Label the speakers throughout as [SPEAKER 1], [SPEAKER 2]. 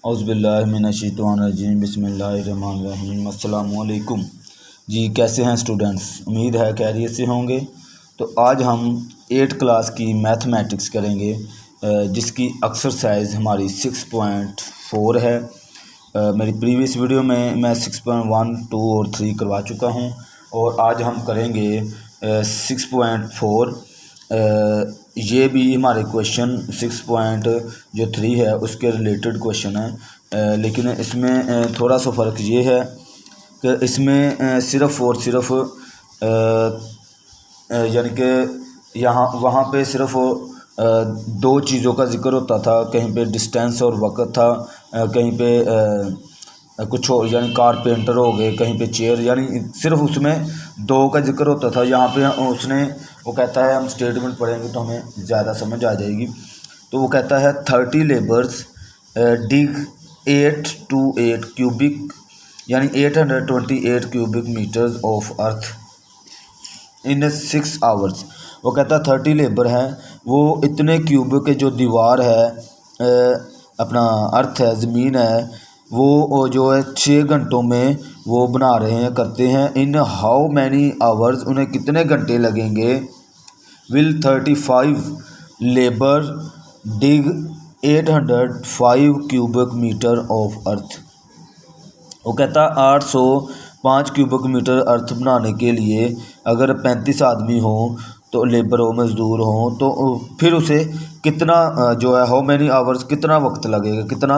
[SPEAKER 1] औज़ुबिल्लाहिमिनश्शैतानिर्रजीम बिस्मिल्लाहिर्रहमानिर्रहीम। अस्सलाम वालेकुम जी, कैसे हैं स्टूडेंट्स? उम्मीद है खैरियत से होंगे। तो आज हम 8 क्लास की मैथमेटिक्स करेंगे जिसकी एक्सरसाइज हमारी 6.4 है। मेरी प्रीवियस वीडियो में मैं 6.1, 2 और 3 करवा चुका हूं और आज हम करेंगे 6.4। ये भी हमारे क्वेश्चन 6.3 है उसके रिलेटेड क्वेश्चन है, लेकिन इसमें थोड़ा सा फ़र्क ये है कि इसमें सिर्फ़ और सिर्फ यानी कि यहाँ वहाँ पे सिर्फ दो चीज़ों का ज़िक्र होता था। कहीं पे डिस्टेंस और वक़्त था, कहीं पे कुछ और यानी कारपेंटर हो गए, कहीं पे चेयर, यानी सिर्फ उसमें दो का जिक्र होता था। यहाँ पे उसने वो कहता है, हम स्टेटमेंट पढ़ेंगे तो हमें ज़्यादा समझ आ जाएगी। तो वो कहता है 30 लेबर्स डिग 8 to 8 क्यूबिक यानी 828 cubic metres of earth in 6 hours. वो कहता है 30 लेबर हैं, वो इतने क्यूबिक जो दीवार है अपना अर्थ है, ज़मीन है, वो जो है 6 घंटों में वो बना रहे हैं, करते हैं। इन हाउ मैनी आवर्स, उन्हें कितने घंटे लगेंगे। Will 35 labour dig 805 cubic metre of earth. वो कहता 805 क्यूबिक मीटर अर्थ बनाने के लिए अगर 35 आदमी हो तो लेबर हो, मज़दूर हो, तो फिर उसे कितना जो है हाउ मैनी आवर्स, कितना वक्त लगेगा, कितना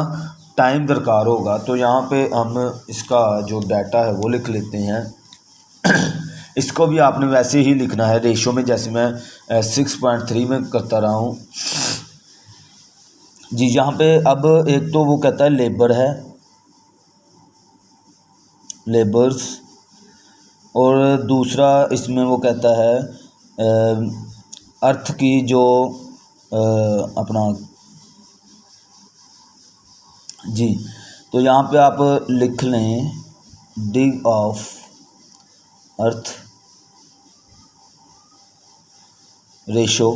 [SPEAKER 1] टाइम दरकार होगा। तो यहाँ पे हम इसका जो डाटा है वो लिख लेते हैं। इसको भी आपने वैसे ही लिखना है रेशो में, जैसे मैं 6.3 में करता रहा हूँ जी। यहाँ पे अब एक तो वो कहता है लेबर है, लेबर्स, और दूसरा इसमें वो कहता है अर्थ की जो अपना जी। तो यहाँ पे आप लिख लें डिग ऑफ अर्थ रेशो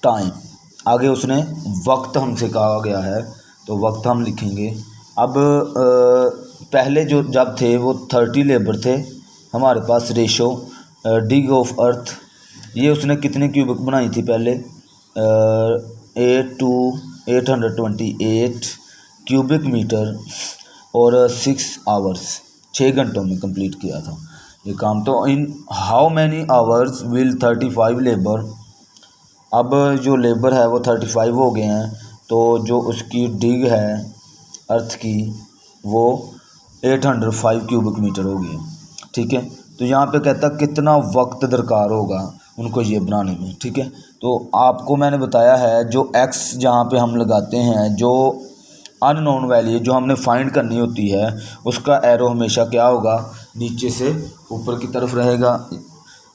[SPEAKER 1] टाइम। आगे उसने वक्त हमसे कहा गया है तो वक्त हम लिखेंगे। अब पहले जो जब थे वो 30 लेबर थे हमारे पास। रेशो डिग ऑफ अर्थ, ये उसने कितने क्यूबिक बनाई थी पहले, 8 to 828 क्यूबिक मीटर और 6 आवर्स, 6 घंटों में कंप्लीट किया था ये काम। तो in how many hours will 35 labour, अब जो लेबर है वो 35 हो गए हैं, तो जो उसकी डिग है अर्थ की वो 805 क्यूबिक मीटर हो गई, ठीक है। तो यहाँ पे कहता कितना वक्त दरकार होगा उनको ये बनाने में, ठीक है। तो आपको मैंने बताया है जो एक्स जहाँ पे हम लगाते हैं, जो अननोन वैल्यू जो हमने फाइंड करनी होती है, उसका एरो हमेशा क्या होगा, नीचे से ऊपर की तरफ रहेगा।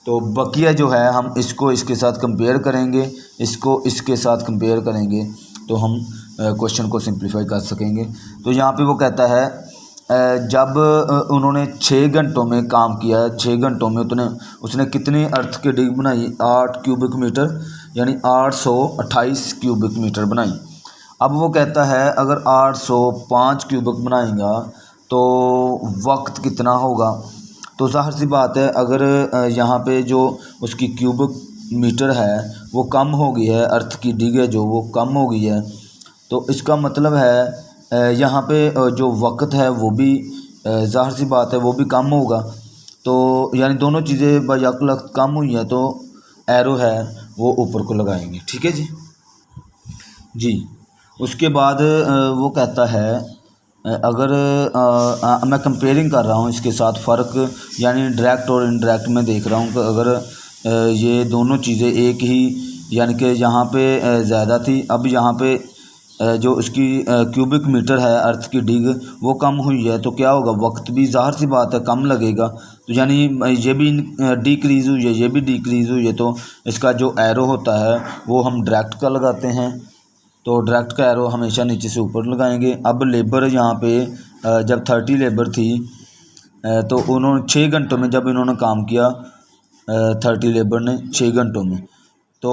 [SPEAKER 1] तो बकिया जो है हम इसको इसके साथ कंपेयर करेंगे, इसको इसके साथ कंपेयर करेंगे, तो हम क्वेश्चन को सिंप्लीफाई कर सकेंगे। तो यहाँ पे वो कहता है जब उन्होंने 6 घंटों में काम किया, 6 घंटों में उसने कितनी अर्थ की डिग बनाई, 8 क्यूबिक मीटर यानी 828 क्यूबिक मीटर बनाई। अब वो कहता है अगर 805 क्यूबिक बनाएगा तो वक्त कितना होगा। तो ज़ाहिर सी बात है, अगर यहाँ पे जो उसकी क्यूबिक मीटर है वो कम हो गई है, अर्थ की डिग है जो वो कम हो गई है, तो इसका मतलब है यहाँ पे जो वक्त है वो भी ज़ाहिर सी बात है वो भी कम होगा। तो यानी दोनों चीज़ें बयकलक कम हुई हैं, तो एरो है वो ऊपर को लगाएंगे, ठीक है जी। उसके बाद वो कहता है अगर मैं कंपेयरिंग कर रहा हूँ इसके साथ फ़र्क, यानी डायरेक्ट और इनडायरेक्ट में देख रहा हूँ कि अगर ये दोनों चीज़ें एक ही, यानी कि यहाँ पे ज़्यादा थी, अब यहाँ पे जो उसकी क्यूबिक मीटर है अर्थ की डिग वो कम हुई है, तो क्या होगा, वक्त भी ज़ाहिर सी बात है कम लगेगा। तो यानी ये भी डिक्रीज़ हुई है, ये भी डिक्रीज़ हुई है, तो इसका जो एरो होता है वो हम डायरेक्ट का लगाते हैं। तो डायरेक्ट का एरो हमेशा नीचे से ऊपर लगाएंगे। अब लेबर यहाँ पे जब 30 लेबर थी तो उन्होंने 6 घंटों में जब इन्होंने काम किया, 30 लेबर ने 6 घंटों में, तो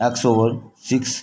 [SPEAKER 1] x/6.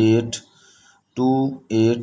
[SPEAKER 1] 8 2 8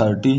[SPEAKER 1] 30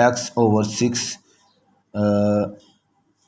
[SPEAKER 1] x/6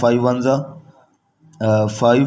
[SPEAKER 1] 5 1 5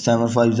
[SPEAKER 1] 7 5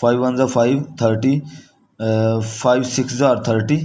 [SPEAKER 1] 5 1 5 30 5 6 30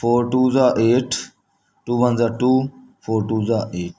[SPEAKER 1] 4 2 8 2 1 2 4 2 8.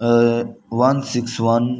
[SPEAKER 1] 161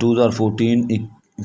[SPEAKER 1] 2 14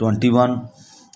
[SPEAKER 1] 21.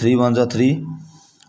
[SPEAKER 1] 3 1 3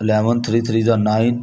[SPEAKER 1] 11 3 3 9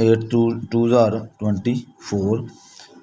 [SPEAKER 1] 8 2 2 24.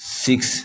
[SPEAKER 1] 6.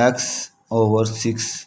[SPEAKER 1] x/6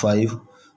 [SPEAKER 1] 5.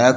[SPEAKER 1] x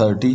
[SPEAKER 1] 30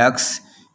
[SPEAKER 1] x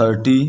[SPEAKER 1] 30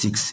[SPEAKER 1] 6.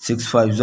[SPEAKER 1] 6 5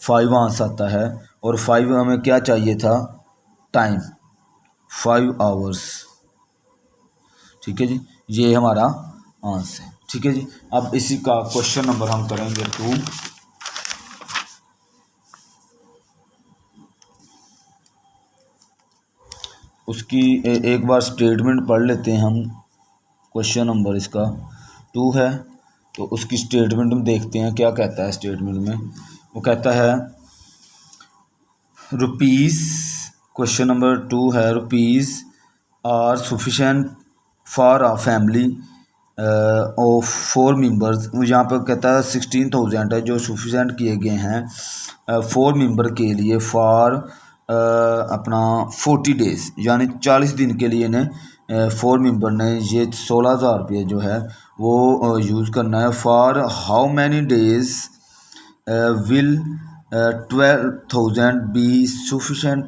[SPEAKER 1] 5 वहाँ से आता है, और 5 हमें क्या चाहिए था, टाइम 5 आवर्स। ठीक है जी, ये हमारा आंसर है। ठीक है जी, अब इसी का क्वेश्चन नंबर हम करेंगे 2। उसकी एक बार स्टेटमेंट पढ़ लेते हैं हम। क्वेश्चन नंबर इसका 2 है, तो उसकी स्टेटमेंट में देखते हैं क्या कहता है। स्टेटमेंट में वो कहता है रुपीज़, क्वेश्चन नंबर 2 है, rupees are sufficient for a family of 4 members. यहाँ पर कहता है 16,000 है जो सफिशेंट किए गए हैं 4 मेंबर के लिए, फॉर अपना 40 डेज़, यानी 40 दिन के लिए ने 4 मेंबर ने ये 16,000 रुपये जो है वो यूज़ करना है। For how many days will 12,000 B sufficient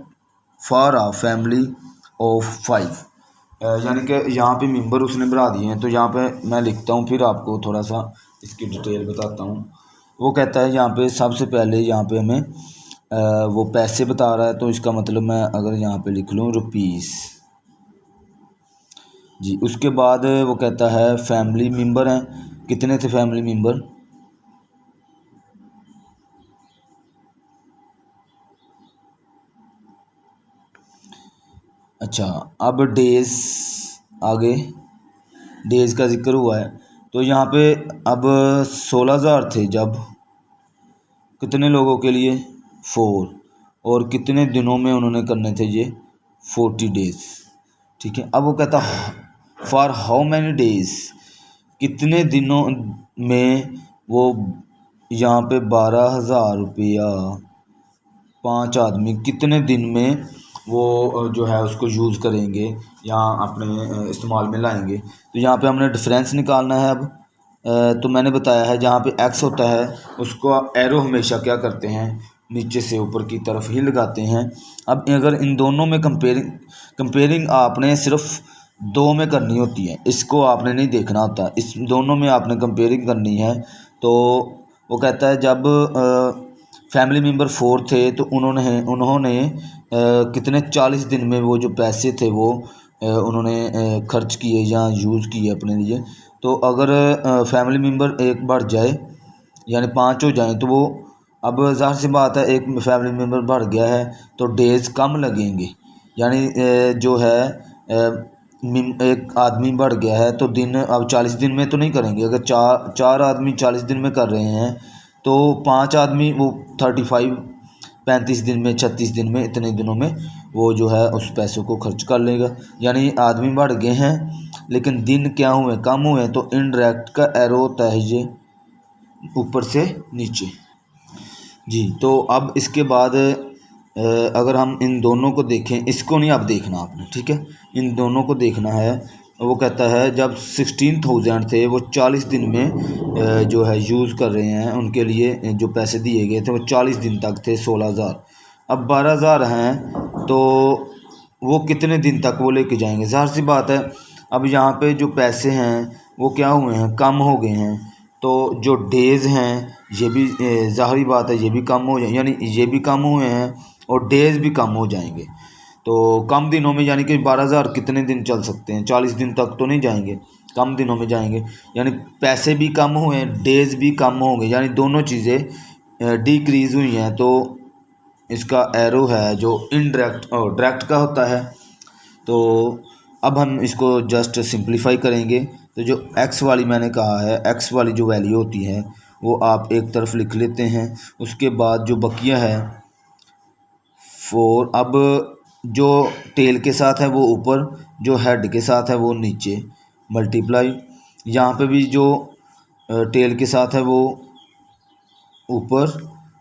[SPEAKER 1] for a family of 5। यानी कि यहाँ पे मेंबर उसने बढ़ा दिए हैं, तो यहाँ पे मैं लिखता हूँ, फिर आपको थोड़ा सा इसकी डिटेल बताता हूँ। वो कहता है यहाँ पे सबसे पहले यहाँ पे हमें वो पैसे बता रहा है, तो इसका मतलब मैं अगर यहाँ पे लिख लूँ रुपीज़ जी। उसके बाद वो कहता है फैमिली मेंबर हैं, कितने थे फैमिली मेंबर, अच्छा। अब डेज़, आगे डेज़ का जिक्र हुआ है, तो यहाँ पे अब 16,000 थे जब, कितने लोगों के लिए, 4, और कितने दिनों में उन्होंने करने थे ये 40 डेज़। ठीक है, अब वो कहता फॉर हाउ मैनी डेज़, कितने दिनों में वो, यहाँ पे 12,000 रुपया 5 आदमी कितने दिन में वो जो है उसको यूज़ करेंगे या अपने इस्तेमाल में लाएंगे। तो यहाँ पे हमने डिफरेंस निकालना है। अब तो मैंने बताया है जहाँ पे एक्स होता है उसको एरो हमेशा क्या करते हैं, नीचे से ऊपर की तरफ ही लगाते हैं। अब अगर इन दोनों में कंपेयरिंग आपने सिर्फ 2 में करनी होती है, इसको आपने नहीं देखना होता, इस दोनों में आपने कंपेयरिंग करनी है। तो वो कहता है जब फैमिली मेंबर 4 थे तो उन्होंने कितने 40 दिन में वो जो पैसे थे वो उन्होंने खर्च किए या यूज़ किए अपने लिए। तो अगर फैमिली मेंबर एक बढ़ जाए यानी 5 हो जाए, तो वो अब ज़ाहिर सी बात है एक फैमिली मेंबर बढ़ गया है तो डेज़ कम लगेंगे, यानी जो है एक आदमी बढ़ गया है तो दिन अब 40 दिन में तो नहीं करेंगे। अगर चार आदमी 40 दिन में कर रहे हैं तो 5 आदमी वो 35 दिन में, 36 दिन में, इतने दिनों में वो जो है उस पैसों को खर्च कर लेगा। यानी आदमी बढ़ गए हैं लेकिन दिन क्या हुए, कम हुए। तो इनडायरेक्ट का एरो होता है ये ऊपर से नीचे जी। तो अब इसके बाद अगर हम इन दोनों को देखें, इसको नहीं आप देखना आपने, ठीक है, इन दोनों को देखना है। वो कहता है जब 16,000 थे वो 40 दिन में जो है यूज़ कर रहे हैं, उनके लिए जो पैसे दिए गए थे वो 40 दिन तक थे 16,000। अब 12,000 हैं तो वो कितने दिन तक वो लेके जाएंगे, ज़ाहिर सी बात है। अब यहाँ पे जो पैसे हैं वो क्या हुए हैं, कम हो गए हैं। तो जो डेज़ हैं ये भी ज़ाहिरी बात है ये भी कम हो जाए, यानी ये भी कम हुए हैं और डेज़ भी कम हो जाएंगे। तो कम दिनों में यानी कि 12,000 कितने दिन चल सकते हैं, 40 दिन तक तो नहीं जाएंगे, कम दिनों में जाएंगे। यानी पैसे भी कम हुए, डेज़ भी कम होंगे, यानी दोनों चीज़ें डिक्रीज़ हुई हैं। तो इसका एरो है जो इनडायरेक्ट और डायरेक्ट का होता है। तो अब हम इसको जस्ट सिंप्लीफाई करेंगे। तो जो एक्स वाली मैंने कहा है, एक्स वाली जो वैल्यू होती है वो आप एक तरफ लिख लेते हैं। उसके बाद जो बकिया है 4, अब जो टेल के साथ है वो ऊपर, जो हेड के साथ है वो नीचे, मल्टीप्लाई यहाँ पे भी जो टेल के साथ है वो ऊपर,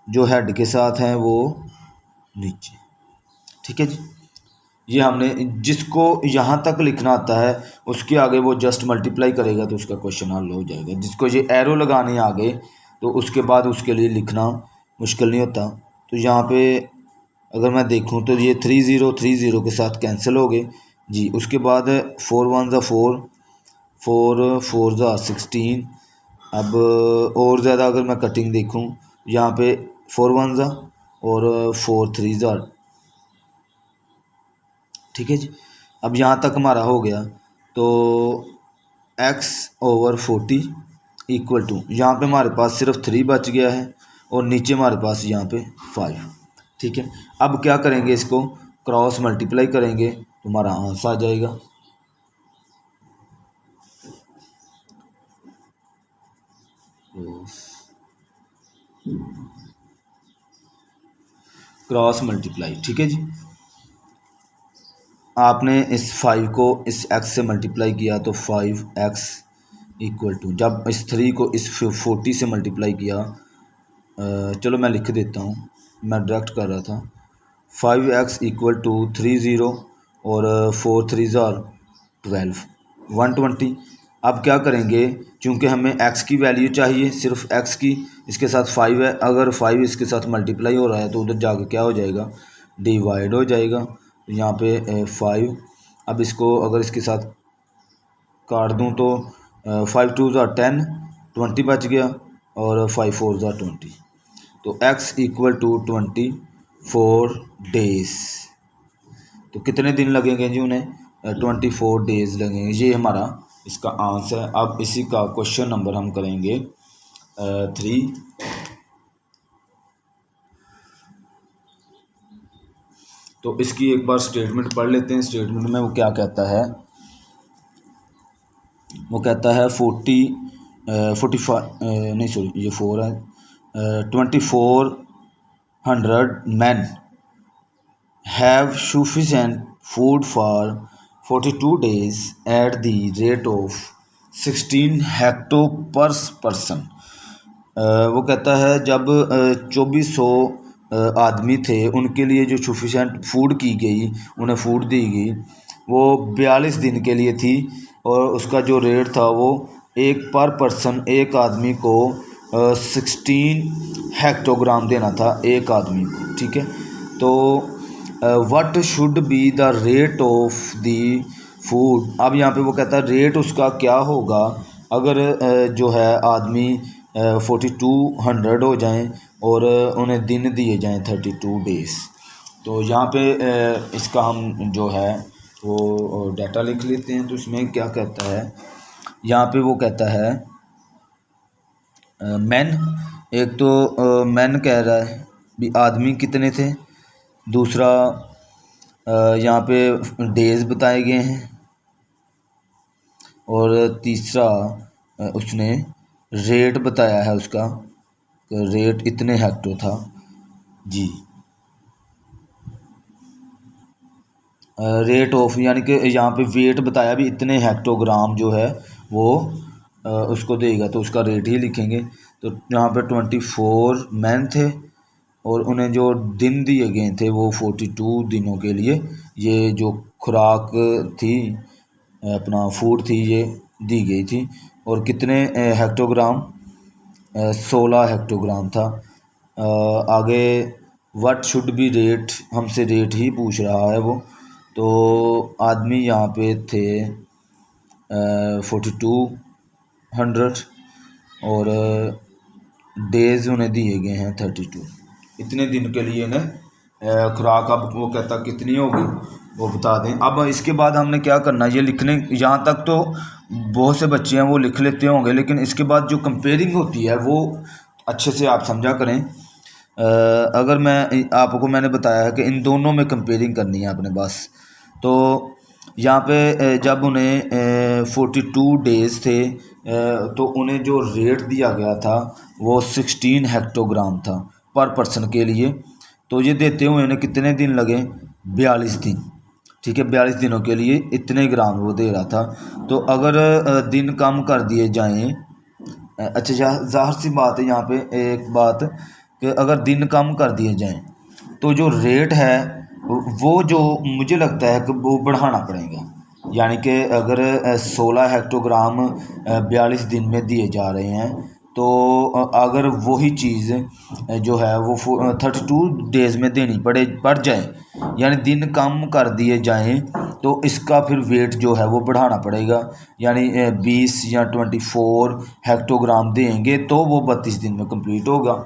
[SPEAKER 1] जो हेड के साथ है वो नीचे। ठीक है जी, ये हमने जिसको यहाँ तक लिखना आता है उसके आगे वो जस्ट मल्टीप्लाई करेगा तो उसका क्वेश्चन हल हो जाएगा। जिसको ये एरो लगाने आगे तो उसके बाद उसके लिए लिखना मुश्किल नहीं होता। तो यहाँ पे अगर मैं देखूँ तो ये 30 के साथ कैंसिल हो गए जी। उसके बाद 4 1 ज़ा 4, 4 4 ज़ा 16। अब और ज़्यादा अगर मैं कटिंग देखूँ यहाँ पे 4 वन ज़ा और 4 थ्री ज़ा। ठीक है जी। अब यहाँ तक हमारा हो गया। तो x/40 इक्वल टू, यहाँ पे हमारे पास सिर्फ 3 बच गया है और नीचे हमारे पास यहाँ पे 5। ठीक है। अब क्या करेंगे, इसको क्रॉस मल्टीप्लाई करेंगे तो हमारा आंसर आ जाएगा। Cross multiply. ठीक है जी। आपने इस 5 को इस x से मल्टीप्लाई किया तो 5x इक्वल टू, जब इस 3 को इस 40 से मल्टीप्लाई किया, चलो मैं लिख देता हूँ, मैं डायरेक्ट कर रहा था। 5x इक्वल टू 30 और 4 3 ज़ार 12, 120। अब क्या करेंगे, चूँकि हमें x की वैल्यू चाहिए, सिर्फ x की, इसके साथ 5 है, अगर 5 इसके साथ मल्टीप्लाई हो रहा है तो उधर जाके क्या हो जाएगा, डिवाइड हो जाएगा। तो यहाँ पे 5, अब इसको अगर इसके साथ काट दूँ तो 5 2 ज़ार 10, 20 बच गया और 5 4 ज़ार 20। तो x इक्वल टू 24 डेज़। तो कितने दिन लगेंगे जी उन्हें, 24 डेज़ लगेंगे। ये हमारा इसका आंसर है। अब इसी का क्वेश्चन नंबर हम करेंगे 3। तो इसकी एक बार स्टेटमेंट पढ़ लेते हैं। स्टेटमेंट में वो क्या कहता है, वो कहता है 45 नहीं सॉरी ये 4 है, 2400 men have sufficient food for 42 days at the rate of 16 hecto पर पर्सन। वो कहता है जब 2400 आदमी थे, उनके लिए जो सफिशेंट फूड की गई, उन्हें फूड दी गई, वो 42 दिन के लिए थी और उसका जो रेट था वो एक पर पर्सन, एक आदमी को 16 हेक्टोग्राम देना था एक आदमी को। ठीक है। तो what should be the rate of the food. अब यहाँ पे वो कहता है रेट उसका क्या होगा अगर जो है आदमी 4200 हो जाएं और उन्हें दिन दिए जाएं 32 डेज़। तो यहाँ पे इसका हम जो है वो डाटा लिख लेते हैं। तो इसमें क्या कहता है, यहाँ पे वो कहता है मैन, एक तो मैन कह रहा है भी आदमी कितने थे, दूसरा यहाँ पे डेज़ बताए गए हैं और तीसरा उसने रेट बताया है, उसका रेट इतने हेक्टो था जी। रेट ऑफ यानी कि यहाँ पे वेट बताया भी इतने हेक्टोग्राम जो है वो उसको देगा, तो उसका रेट ही लिखेंगे। तो यहाँ पे 24 मैन थे और उन्हें जो दिन दिए गए थे वो 42 दिनों के लिए, ये जो खुराक थी, अपना फूड थी, ये दी गई थी। और कितने हेक्टोग्राम, 16 हेक्टोग्राम था। आगे व्हाट शुड बी रेट, हमसे रेट ही पूछ रहा है वो। तो आदमी यहाँ पे थे 4200 और डेज़ उन्हें दिए गए हैं 32। इतने दिन के लिए इन्हें खुराक, अब वो कहता कितनी होगी वो बता दें। अब इसके बाद हमने क्या करना है, ये लिखने, यहाँ तक तो बहुत से बच्चे हैं वो लिख लेते होंगे, लेकिन इसके बाद जो कंपेयरिंग होती है वो अच्छे से आप समझा करें। अगर मैं आपको, मैंने बताया है कि इन दोनों में कंपेयरिंग करनी है अपने पास। तो यहाँ पे जब उन्हें 42 डेज़ थे तो उन्हें जो रेट दिया गया था वो 16 हेक्टोग्राम था पर पर्सन के लिए। तो ये देते हुए इन्हें कितने दिन लगे, 42 दिन। ठीक है, 42 दिनों के लिए इतने ग्राम वो दे रहा था। तो अगर दिन कम कर दिए जाएं, अच्छा ज़ाहिर सी बात है यहाँ पे एक बात कि अगर दिन कम कर दिए जाएं तो जो रेट है वो जो मुझे लगता है कि वो बढ़ाना पड़ेगा। यानी कि अगर 16 हेक्टोग्राम 42 दिन में दिए जा रहे हैं, तो अगर वही चीज़ जो है वो 32 डेज़ में देनी पड़ जाए, यानी दिन कम कर दिए जाएं, तो इसका फिर वेट जो है वो बढ़ाना पड़ेगा। यानी 20 या 24 हेक्टोग्राम देंगे तो वो 32 दिन में कंप्लीट होगा।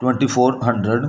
[SPEAKER 1] 2400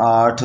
[SPEAKER 1] 8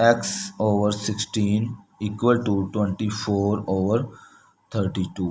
[SPEAKER 1] x/16 = 24/32.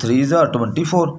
[SPEAKER 1] 3 are 24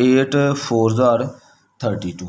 [SPEAKER 1] 8 4 are 32.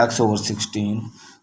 [SPEAKER 1] x/16.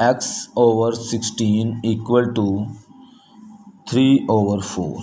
[SPEAKER 1] x/16 = 3/4.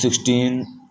[SPEAKER 1] 16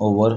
[SPEAKER 1] /4.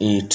[SPEAKER 1] 8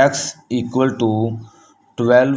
[SPEAKER 1] x = 12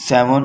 [SPEAKER 1] 7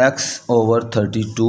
[SPEAKER 1] x/32.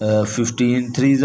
[SPEAKER 1] 15 3s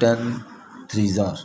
[SPEAKER 1] 10 3s.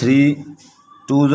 [SPEAKER 1] 3 2s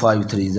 [SPEAKER 1] 5 3s.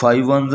[SPEAKER 1] 5 1s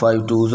[SPEAKER 1] 5 2s.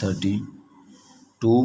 [SPEAKER 1] 32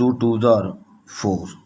[SPEAKER 1] 2 2s 4.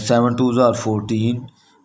[SPEAKER 1] 7 2s 14،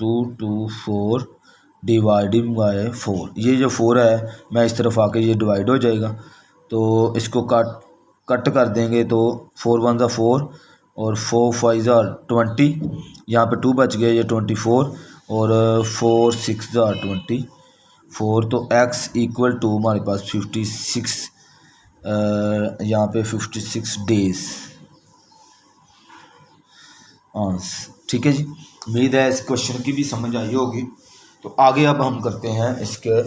[SPEAKER 1] 2 2 4 dividing by 4, ये जो 4 है मैं इस तरफ आके ये डिवाइड हो जाएगा, तो इसको कट कर देंगे तो 4 1 ज़ा 4 और 4 5 ज़ा 20, यहाँ पे 2 बच गया, ये 24 और 4 6 ज़ा 24, तो x इक्वल टू हमारे पास 56, यहाँ पे 56 डेज़। हाँ ठीक है जी, उम्मीद है इस क्वेश्चन की भी समझ आई होगी। तो आगे अब हम करते हैं इसके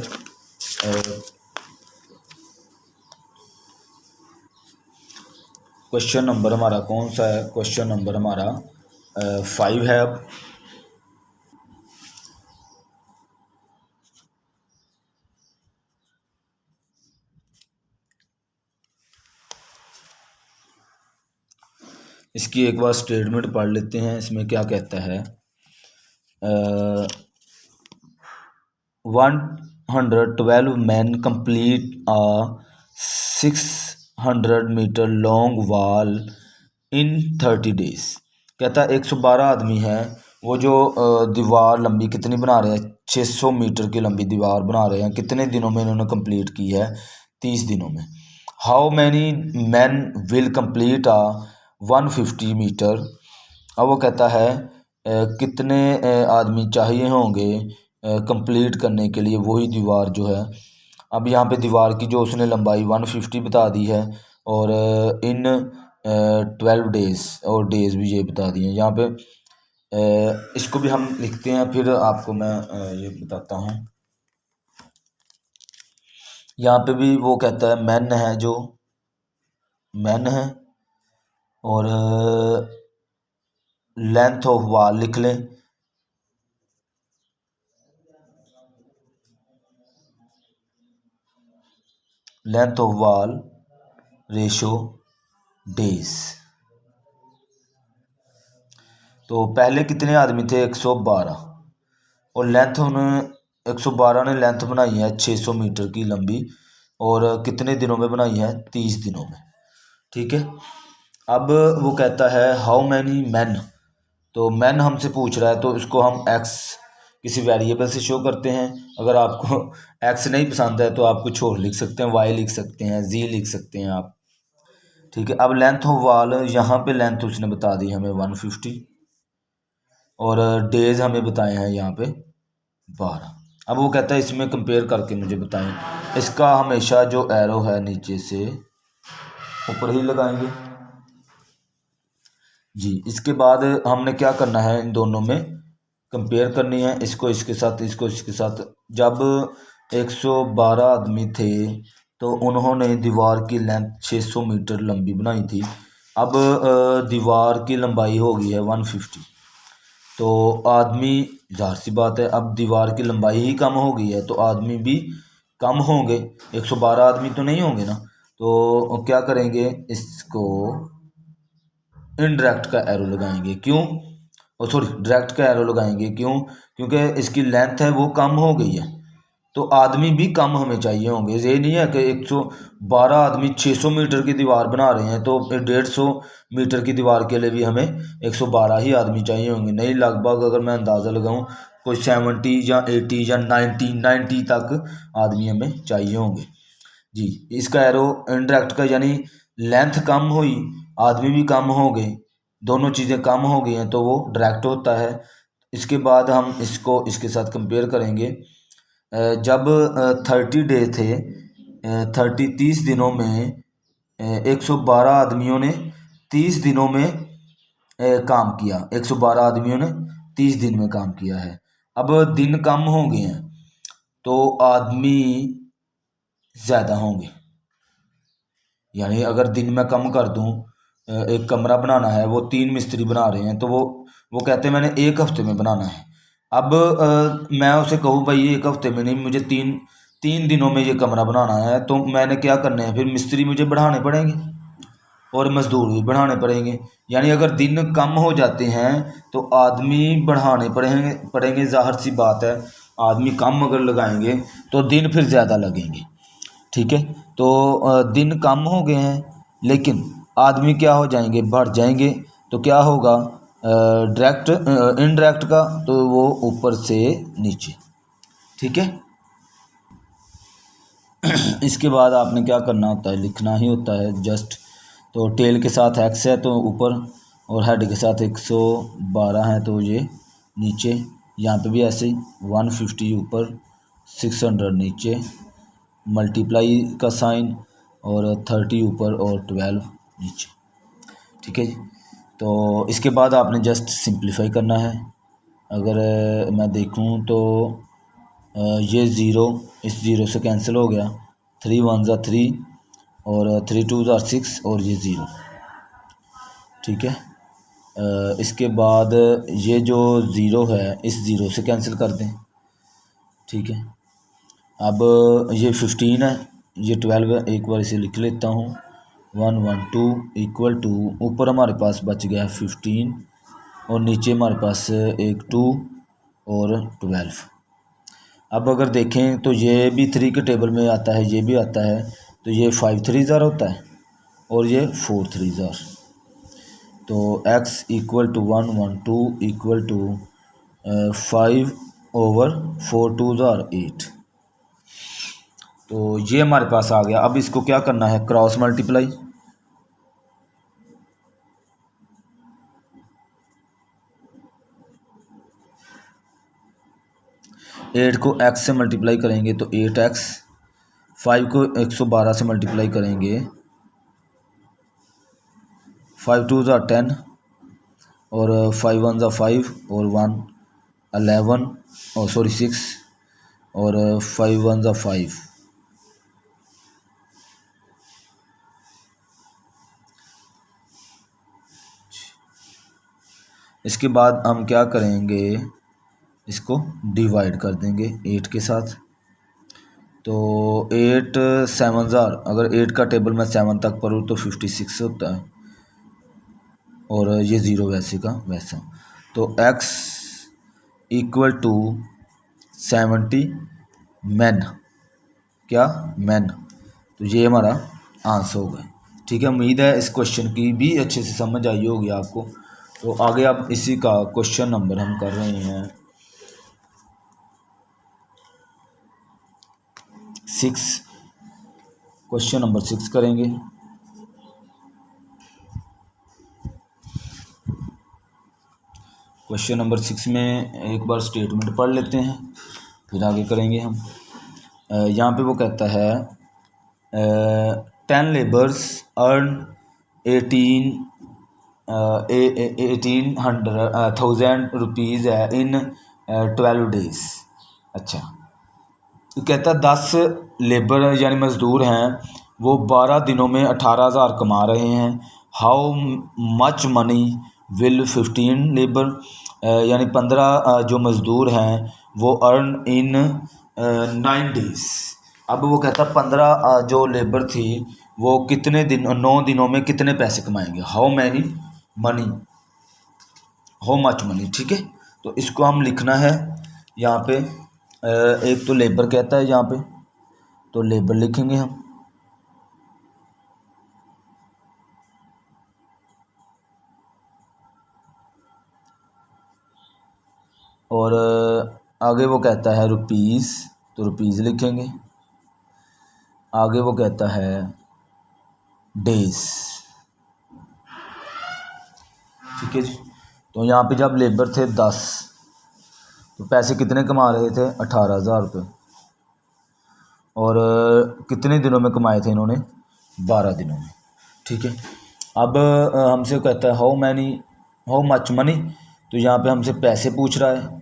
[SPEAKER 1] क्वेश्चन नंबर हमारा कौन सा है, क्वेश्चन नंबर हमारा 5 है। अब इसकी एक बार स्टेटमेंट पढ़ लेते हैं, इसमें क्या कहता है। 112 men complete a 600 metre long wall in 30 days. कहता है 112 आदमी हैं वो जो दीवार लंबी कितनी बना रहे हैं, 600 मीटर की लंबी दीवार बना रहे हैं, कितने दिनों में इन्होंने कंप्लीट की है, 30 दिनों में। How many man will complete a 150 metre. अब वो कहता है कितने आदमी चाहिए होंगे कंप्लीट करने के लिए वही दीवार जो है। अब यहाँ पे दीवार की जो उसने लंबाई 150 बता दी है और इन 12 डेज़ और डेज़ भी ये बता दिए हैं। यहाँ पे इसको भी हम लिखते हैं, फिर आपको मैं ये बताता हूँ। यहाँ पे भी वो कहता है मैन है, जो मैन है, और लेंथ ऑफ वॉल लिख लें, length of wall ratio days. तो पहले कितने आदमी थे, 112, और लेंथ उन्होंने 112 ने लेंथ बनाई है 600 मीटर की लंबी, और कितने दिनों में बनाई है, 30 दिनों में। ठीक है, अब वो कहता है हाउ मैनी मैन, तो मैन हमसे पूछ रहा है तो इसको हम एक्स किसी वेरिएबल से शो करते हैं। अगर आपको एक्स नहीं पसंद है तो आप कुछ और लिख सकते हैं, वाई लिख सकते हैं, जी लिख सकते हैं आप। ठीक है, अब लेंथ ऑफ वॉल, यहाँ पे लेंथ उसने बता दी हमें 150 और डेज हमें बताए हैं यहाँ पे 12। अब वो कहता है इसमें कंपेयर करके मुझे बताएं। इसका हमेशा जो एरो है नीचे से ऊपर ही लगाएंगे जी। इसके बाद हमने क्या करना है, इन दोनों में कंपेयर करनी है, इसको इसके साथ, इसको इसके साथ। जब 112 आदमी थे तो उन्होंने दीवार की लेंथ 600 मीटर लंबी बनाई थी। अब दीवार की लंबाई हो गई है 150, तो आदमी, ज़ाहिर सी बात है अब दीवार की लंबाई ही कम हो गई है तो आदमी भी कम होंगे, 112 आदमी तो नहीं होंगे ना। तो क्या करेंगे, इसको इनडायरेक्ट का एरो लगाएंगे, क्यों, और सॉरी डायरेक्ट का एरो लगाएंगे, क्यों, क्योंकि इसकी लेंथ है वो कम हो गई है तो आदमी भी कम हमें चाहिए होंगे। ये नहीं है कि 112 आदमी 600 मीटर की दीवार बना रहे हैं तो 150 मीटर की दीवार के लिए भी हमें 112 ही आदमी चाहिए होंगे, नहीं, लगभग अगर मैं अंदाज़ा लगाऊं कोई 70 या 80 या 90 तक आदमी हमें चाहिए होंगे जी। इसका एरो इनडायरेक्ट का, यानी लेंथ कम हुई, आदमी भी कम हो गए, दोनों चीज़ें कम हो गई हैं तो वो डायरेक्ट होता है। इसके बाद हम इसको इसके साथ कंपेयर करेंगे। जब 30 डे थे, 30 दिनों में 112 आदमियों ने 30 दिनों में काम किया, 112 आदमियों ने 30 दिन में काम किया है। अब दिन कम हो गए हैं तो आदमी ज़्यादा होंगे, यानी अगर दिन में कम कर दूं, एक कमरा बनाना है, वो 3 मिस्त्री बना रहे हैं तो वो कहते हैं मैंने 1 हफ्ते में बनाना है। अब मैं उसे कहूँ भाई 1 हफ्ते में नहीं, मुझे तीन दिनों में ये कमरा बनाना है, तो मैंने क्या करना है, फिर मिस्त्री मुझे बढ़ाने पड़ेंगे और मज़दूर भी बढ़ाने पड़ेंगे। यानी अगर दिन कम हो जाते हैं तो आदमी बढ़ाने पड़ेंगे, ज़ाहिर सी बात है आदमी कम अगर लगाएंगे तो दिन फिर ज़्यादा लगेंगे। ठीक है, तो दिन कम हो गए हैं लेकिन आदमी क्या हो जाएंगे, बढ़ जाएंगे, तो क्या होगा, डायरेक्ट इनडायरेक्ट का, तो वो ऊपर से नीचे। ठीक है। इसके बाद आपने क्या करना होता है, लिखना ही होता है जस्ट। तो टेल के साथ एक्स है तो ऊपर, और हेड के साथ 112 है तो ये नीचे। यहाँ पे भी ऐसे ही 150 ऊपर 600 नीचे, मल्टीप्लाई का साइन, और 30 ऊपर और 12 नीचे। ठीक है जी। तो इसके बाद आपने जस्ट सिंप्लीफाई करना है। अगर मैं देखूं तो ये ज़ीरो इस ज़ीरो से कैंसिल हो गया, 3 1 ज़ा 3 और 3 2 ज़ा 6 और ये ज़ीरो। ठीक है। इसके बाद ये जो ज़ीरो है इस ज़ीरो से कैंसिल कर दें। ठीक है। अब ये 15 है, ये 12 है, एक बार इसे लिख लेता हूँ। 1 1 2 इक्वल टू, ऊपर हमारे पास बच गया 15 और नीचे हमारे पास एक 2 और 12। अब अगर देखें तो ये भी 3 के टेबल में आता है, ये भी आता है, तो ये 5 3 ज़ार होता है और ये 4 3 ज़ार। तो x equal to 1 1 2 equal to 5 over 4 2 ज़ार 8। तो ये हमारे पास आ गया। अब इसको क्या करना है, क्रॉस मल्टीप्लाई। एट को x से मल्टीप्लाई करेंगे तो 8x, 5 को 112 से मल्टीप्लाई करेंगे, 5 2 ज़ा 10 और 5 1 ज़ा 5 और 1 11 और 6 और 5 1 ज़ा 5। इसके बाद हम क्या करेंगे, इसको डिवाइड कर देंगे 8 के साथ। तो 8 7 ज़ार, अगर 8 का टेबल मैं 7 तक पढ़ूँ तो 56 होता है, और ये ज़ीरो वैसे का वैसा। तो x इक्वल टू 70 मैन, क्या मैन। तो ये हमारा आंसर होगा। ठीक है। उम्मीद है इस क्वेश्चन की भी अच्छे से समझ आई होगी आपको। तो आगे आप इसी का क्वेश्चन नंबर हम कर रहे हैं 6। क्वेश्चन नंबर 6 करेंगे। क्वेश्चन नंबर 6 में एक बार स्टेटमेंट पढ़ लेते हैं, फिर आगे करेंगे हम। यहाँ पे वो कहता है 10 labours earn 18,000 rupees in 12 days. अच्छा, तो कहता है 10 लेबर यानी मज़दूर हैं, वो 12 दिनों में 18,000 कमा रहे हैं। How much money will 15 labour, यानी 15 जो मज़दूर हैं वो अर्न इन 9 डेज़। अब वो कहता है 15 जो लेबर थी वो कितने दिन, 9 दिनों में कितने पैसे कमाएंगे। How many money, how much money. ठीक है। तो इसको हम लिखना है यहाँ पे। एक तो लेबर कहता है यहाँ पे, तो लेबर लिखेंगे हम। और आगे वो कहता है रुपीज़, तो रुपीज़ लिखेंगे। आगे वो कहता है डेज़। ठीक है जी। तो यहाँ पे जब लेबर थे 10, तो पैसे कितने कमा रहे थे, 18,000 रुपये। और कितने दिनों में कमाए थे इन्होंने, 12 दिनों में। ठीक है। अब हमसे कहता है हाउ मच मनी, तो यहाँ पे हमसे पैसे पूछ रहा है,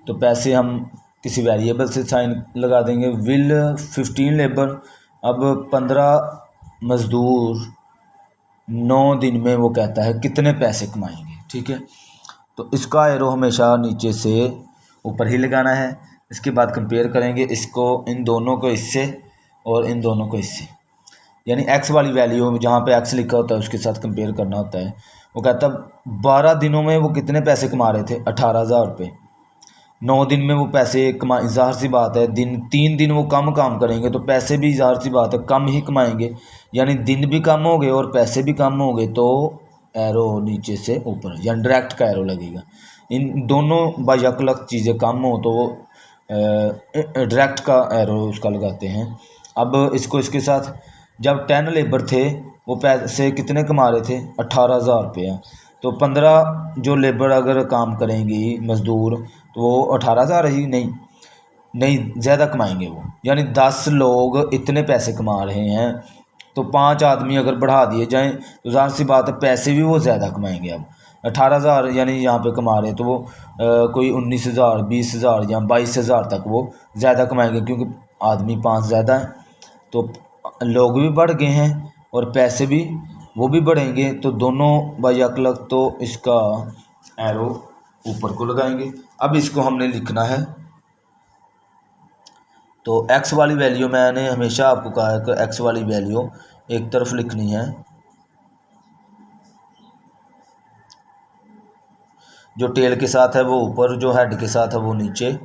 [SPEAKER 1] तो पैसे हम किसी वेरिएबल से साइन लगा देंगे। विल 15 लेबर, अब 15 मज़दूर 9 दिन में वो कहता है कितने पैसे कमाएंगे। ठीक है। तो इसका एरो हमेशा नीचे से ऊपर ही लगाना है। इसके बाद कंपेयर करेंगे इसको, इन दोनों को इससे और इन दोनों को इससे, यानी x वाली वैल्यू जहाँ पे x लिखा होता है उसके साथ कंपेयर करना होता है। वो कहता है 12 दिनों में वो कितने पैसे कमा रहे थे, 18,000 रुपये। 9 दिन में वो पैसे कमा, ज़ाहिर सी बात है 3 दिन वो कम काम करेंगे तो पैसे भी ज़ाहिर सी बात है कम ही कमाएंगे, यानी दिन भी कम हो गए और पैसे भी कम हो गए। तो एरो नीचे से ऊपर, यानी डायरेक्ट का एरो लगेगा। इन दोनों बायकलक चीज़ें कम हो तो वो डायरेक्ट का एरो उसका लगाते हैं। अब इसको इसके साथ जब 10 लेबर थे वो पैसे कितने कमा रहे थे, 18,000 रुपया। तो 15 जो लेबर अगर काम करेंगी मज़दूर तो वो 18,000 ही नहीं ज़्यादा कमाएंगे वो, यानी 10 लोग इतने पैसे कमा रहे हैं तो 5 आदमी अगर बढ़ा दिए जाएं तो ज़ाहिर सी बात है पैसे भी वो ज़्यादा कमाएंगे। अब 18,000 यानी यहाँ पे कमा रहे हैं तो वो कोई 19,000 20,000 या 22,000 तक वो ज़्यादा कमाएंगे, क्योंकि आदमी 5 ज़्यादा हैं तो लोग भी बढ़ गए हैं और पैसे भी वो भी बढ़ेंगे। तो दोनों बायअकलग तो इसका एरो ऊपर को लगाएंगे। अब इसको हमने लिखना है, तो एक्स वाली वैल्यू मैंने हमेशा आपको कहा है कि एक्स वाली वैल्यू एक तरफ लिखनी है, जो टेल के साथ है वो ऊपर, जो हेड के साथ है वो नीचे,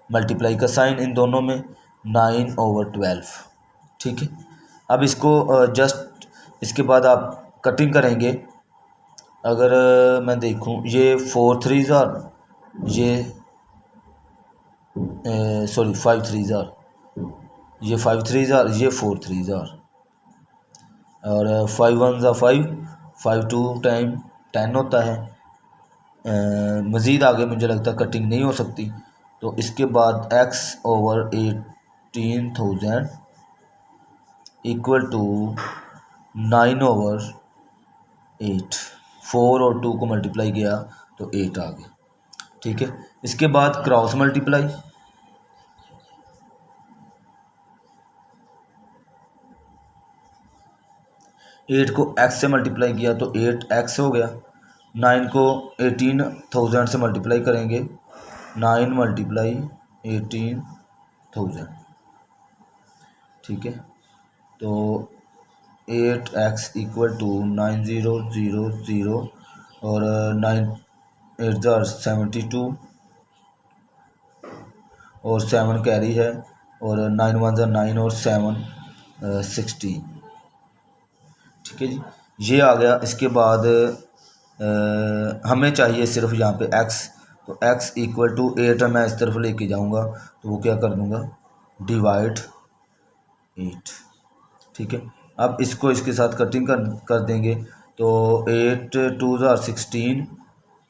[SPEAKER 1] मल्टीप्लाई का साइन इन दोनों में 9/12। ठीक है। अब इसको जस्ट इसके बाद आप कटिंग करेंगे। अगर मैं देखूं ये 4 3 ये सॉरी 5 3 ये 5 3 ये 4 3 और 5 1 5 5 2 टाइम 10 होता है। मज़ीद आगे मुझे लगता है कटिंग नहीं हो सकती, तो इसके बाद x/18,000 इक्वल टू 9/8। 4 और 2 को मल्टीप्लाई किया तो 8 आ गया। ठीक है। इसके बाद क्रॉस मल्टीप्लाई, एट को x से मल्टीप्लाई किया तो 8x हो गया। 9 को 18,000 से मल्टीप्लाई करेंगे, 9 × 18,000। ठीक है। तो 8x इक्वल टू 9000 और 9×8 = 72 और 7 कैरी है और 9×1 = 9 और 7 16। ठीक है जी, ये आ गया। इसके बाद हमें चाहिए सिर्फ यहाँ पे x, तो x इक्वल टू 8 मैं इस तरफ लेके जाऊँगा तो वो क्या कर दूँगा, डिवाइड 8। ठीक है। अब इसको इसके साथ कटिंग कर देंगे, तो 8 2 = 16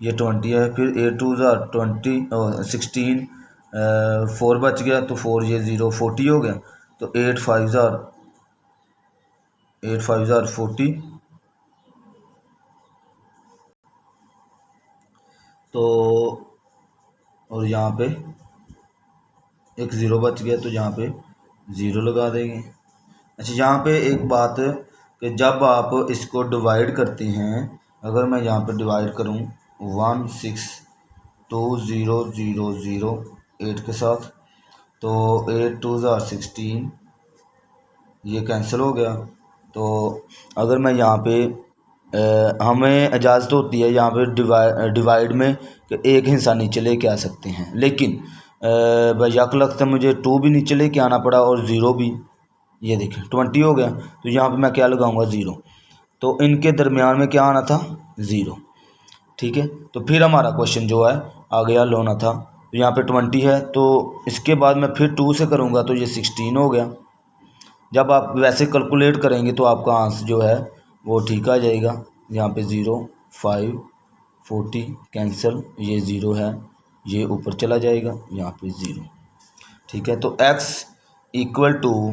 [SPEAKER 1] ये 20 है, फिर 8 2 = 20 और 16 4 बच गया तो 4 ये 0 40 हो गया, तो 8 5 = 40। तो और यहाँ पे एक 0 बच गया तो यहाँ पे 0 लगा देंगे। अच्छा, यहाँ पे एक बात कि जब आप इसको डिवाइड करते हैं, अगर मैं यहाँ पे डिवाइड करूँ 162000 के साथ, तो 8 2 = 16 ये कैंसिल हो गया। तो अगर मैं यहाँ पे हमें इजाज़त होती है यहाँ पे डिवाइड में कि एक हिस्सा नीचे लेके आ सकते हैं, लेकिन यक लगता मुझे 2 भी नीचे लेके आना पड़ा और 0 भी। ये देखें 20 हो गया, तो यहाँ पे मैं क्या लगाऊंगा 0, तो इनके दरमियान में क्या आना था 0। ठीक है। तो फिर हमारा क्वेश्चन जो है आ गया लोना था, तो यहाँ पे 20 है, तो इसके बाद मैं फिर 2 से करूँगा तो ये 16 हो गया। जब आप वैसे कैलकुलेट करेंगे तो आपका आंसर जो है वो ठीक आ जाएगा। यहाँ पे 0 5 40 कैंसिल, ये 0 है, ये ऊपर चला जाएगा, यहाँ पे 0। ठीक है। तो x इक्वल टू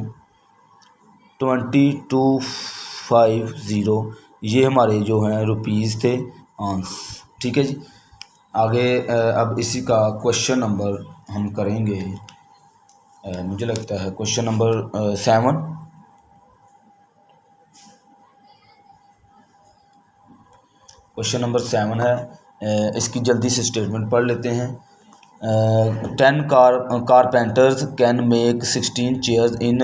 [SPEAKER 1] 2250 ये हमारे जो हैं रुपीज़ थे आंसर। ठीक है जी। आगे अब इसी का क्वेश्चन नंबर हम करेंगे, मुझे लगता है क्वेश्चन नंबर 7। क्वेश्चन नंबर 7 है, इसकी जल्दी से स्टेटमेंट पढ़ लेते हैं। 10 carpenters can make 16 chairs in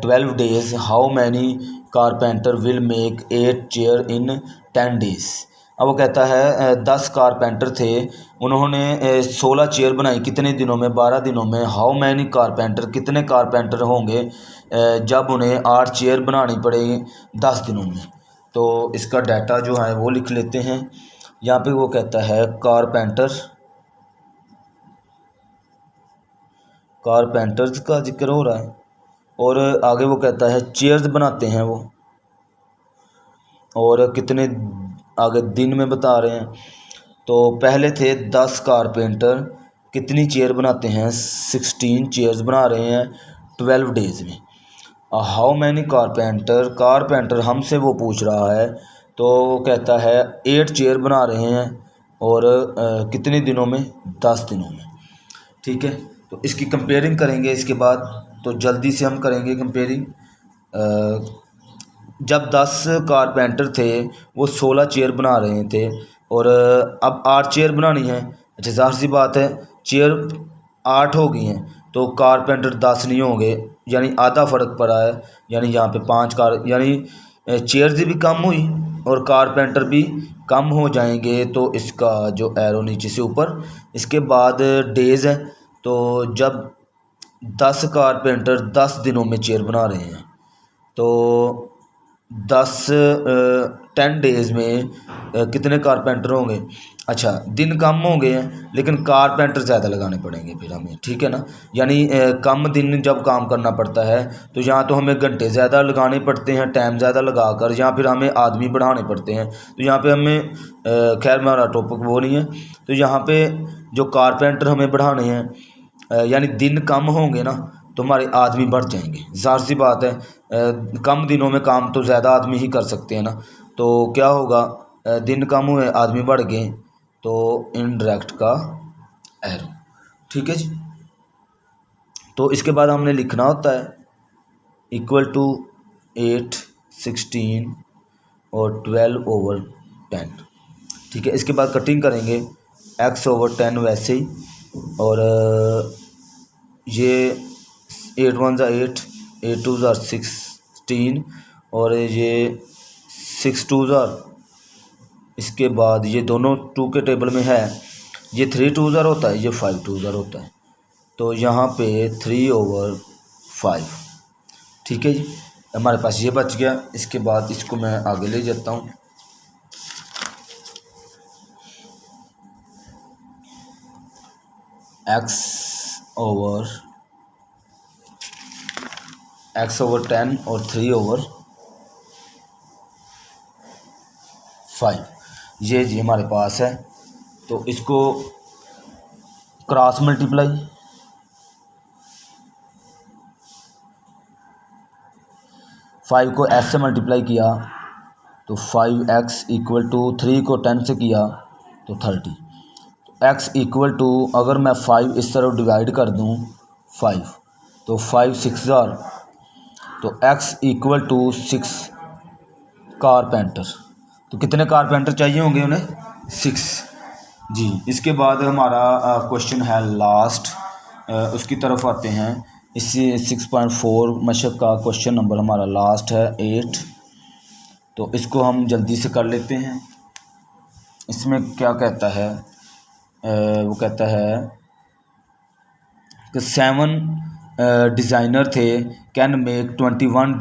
[SPEAKER 1] 12 days। How many carpenter will make 8 chair in 10 days। अब वो कहता है 10 कारपेंटर थे, उन्होंने 16 चेयर बनाई कितने दिनों में, 12 दिनों में। हाउ मैनी कारपेंटर कितने कारपेंटर होंगे जब उन्हें 8 चेयर बनानी पड़ेगी 10 दिनों में। तो इसका डाटा जो है वो लिख लेते हैं। यहाँ पे वो कहता है कारपेंटर कारपेंटर्स का जिक्र हो रहा है। और आगे वो कहता है चेयर्स बनाते हैं वो, और कितने आगे दिन में बता रहे हैं। तो पहले थे 10 कारपेंटर, कितनी चेयर बनाते हैं, 16 चेयर्स बना रहे हैं 12 डेज़ में। हाउ मैनी कारपेंटर हमसे वो पूछ रहा है, तो वो कहता है 8 चेयर बना रहे हैं, और कितने दिनों में, 10 दिनों में। ठीक है, तो इसकी कंपेयरिंग करेंगे इसके बाद। तो जल्दी से हम करेंगे कंपेयरिंग। जब 10 कारपेंटर थे वो 16 चेयर बना रहे थे, और अब 8 चेयर बनानी है। अच्छा, ज़ाहिर सी बात है चेयर 8 हो गई हैं, तो कारपेंटर 10 नहीं होंगे, यानी आधा फ़र्क पड़ा है। यानी यहाँ पे 5 यानी चेयर्स भी कम हुई और कारपेंटर भी कम हो जाएंगे। तो इसका जो एरो नीचे से ऊपर, इसके बाद डेज़ है। तो जब 10 कारपेंटर 10 दिनों में चेयर बना रहे हैं, तो 10 डेज़ में कितने कारपेंटर होंगे। अच्छा, दिन कम हो गए हैं लेकिन कारपेंटर ज़्यादा लगाने पड़ेंगे फिर हमें, ठीक है ना। यानी कम दिन जब काम करना पड़ता है तो यहाँ तो हमें घंटे ज़्यादा लगाने पड़ते हैं, टाइम ज़्यादा लगा कर, या फिर हमें आदमी बढ़ाने पड़ते हैं। तो यहाँ पे हमें खैर हमारा टॉपिक वो नहीं है। तो यहाँ पे जो कारपेंटर हमें बढ़ाने हैं, यानी दिन कम होंगे ना, तो हमारे आदमी बढ़ जाएंगे। ज़ाहिर सी बात है कम दिनों में काम तो ज़्यादा आदमी ही कर सकते हैं ना। तो क्या होगा, दिन कम हुए आदमी बढ़ गए, तो इनडायरेक्ट का एरो। ठीक है जी। तो इसके बाद हमने लिखना होता है इक्वल टू 8, 16 और 12/10। ठीक है, इसके बाद कटिंग करेंगे x/10 वैसे ही, और ये 8 1 8, 8 2 16, और ये 6 2 इसके बाद ये दोनों 2 के टेबल में है, ये 3 2 होता है, ये 5 2 होता है। तो यहाँ पे 3/5। ठीक है जी, हमारे पास ये बच गया। इसके बाद इसको मैं आगे ले जाता हूँ। x/10 और 3/5 ये जी हमारे पास है। तो इसको क्रॉस मल्टीप्लाई, फाइव को s से मल्टीप्लाई किया तो 5x इक्वल टू 3 को 10 से किया तो 30। तो x इक्वल टू, अगर मैं 5 इस तरफ डिवाइड कर दूं 5, तो 5 6 तो x इक्वल टू 6 कारपेंटर। तो कितने कारपेंटर चाहिए होंगे उन्हें, 6 जी। इसके बाद हमारा क्वेश्चन है लास्ट, उसकी तरफ आते हैं। इसी 6.4 मशक का क्वेश्चन नंबर हमारा लास्ट है 8। तो इसको हम जल्दी से कर लेते हैं। इसमें क्या कहता है, वो कहता है कि 7 डिज़ाइनर थे can make 21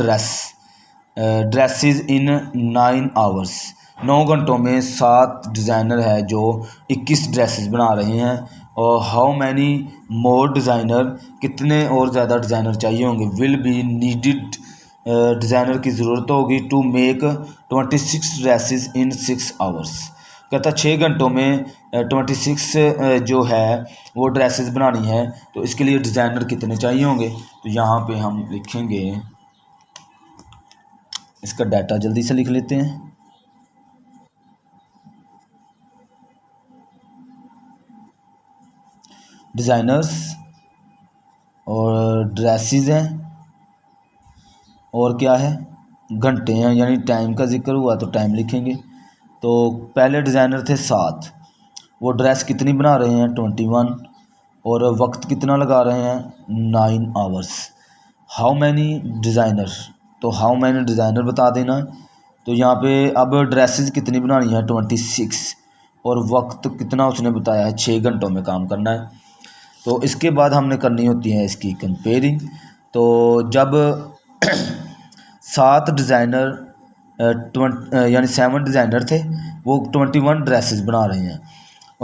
[SPEAKER 1] dresses in 9 hours. 9 घंटों में 7 डिज़ाइनर है जो 21 ड्रेसेस बना रहे हैं। और हाउ मैनी मोर डिज़ाइनर, कितने और ज़्यादा डिज़ाइनर चाहिए होंगे, विल बी नीडिड, डिज़ाइनर की ज़रूरत होगी to make 26 dresses in 6 hours. कहता 6 घंटों में 26 जो है वो ड्रेसेस बनानी है, तो इसके लिए डिज़ाइनर कितने चाहिए होंगे। तो यहाँ पे हम लिखेंगे, इसका डाटा जल्दी से लिख लेते हैं। डिज़ाइनर्स और ड्रेसेस हैं, और क्या है, घंटे हैं, यानी टाइम का जिक्र हुआ तो टाइम लिखेंगे। तो पहले डिज़ाइनर थे 7, वो ड्रेस कितनी बना रहे हैं 21, और वक्त कितना लगा रहे हैं 9 आवर्स। हाउ मैनी डिज़ाइनर, तो हाउ मैनी डिज़ाइनर बता देना। तो यहाँ पे अब ड्रेसेस कितनी बनानी है 26, और वक्त कितना उसने बताया है 6 घंटों में काम करना है। तो इसके बाद हमने करनी होती है इसकी कंपेयरिंग। तो जब 7 डिज़ाइनर यानी 7 डिज़ाइनर थे, वो 21 ड्रेसेस बना रहे हैं,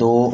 [SPEAKER 1] 2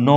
[SPEAKER 1] 9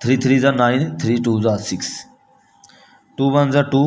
[SPEAKER 1] 3 3 9، 3 2 6، 2 1 2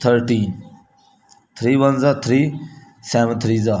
[SPEAKER 1] 13، 3 1 3، 7 3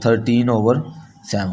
[SPEAKER 1] 13/7،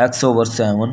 [SPEAKER 1] x/7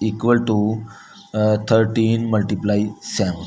[SPEAKER 1] = 13 × 7،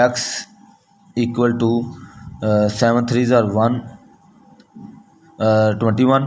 [SPEAKER 1] x = 7 3 1، 21،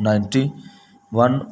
[SPEAKER 1] 91،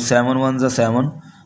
[SPEAKER 1] 7 1 7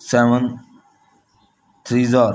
[SPEAKER 1] 7 3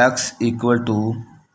[SPEAKER 1] x =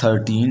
[SPEAKER 1] 13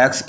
[SPEAKER 1] x =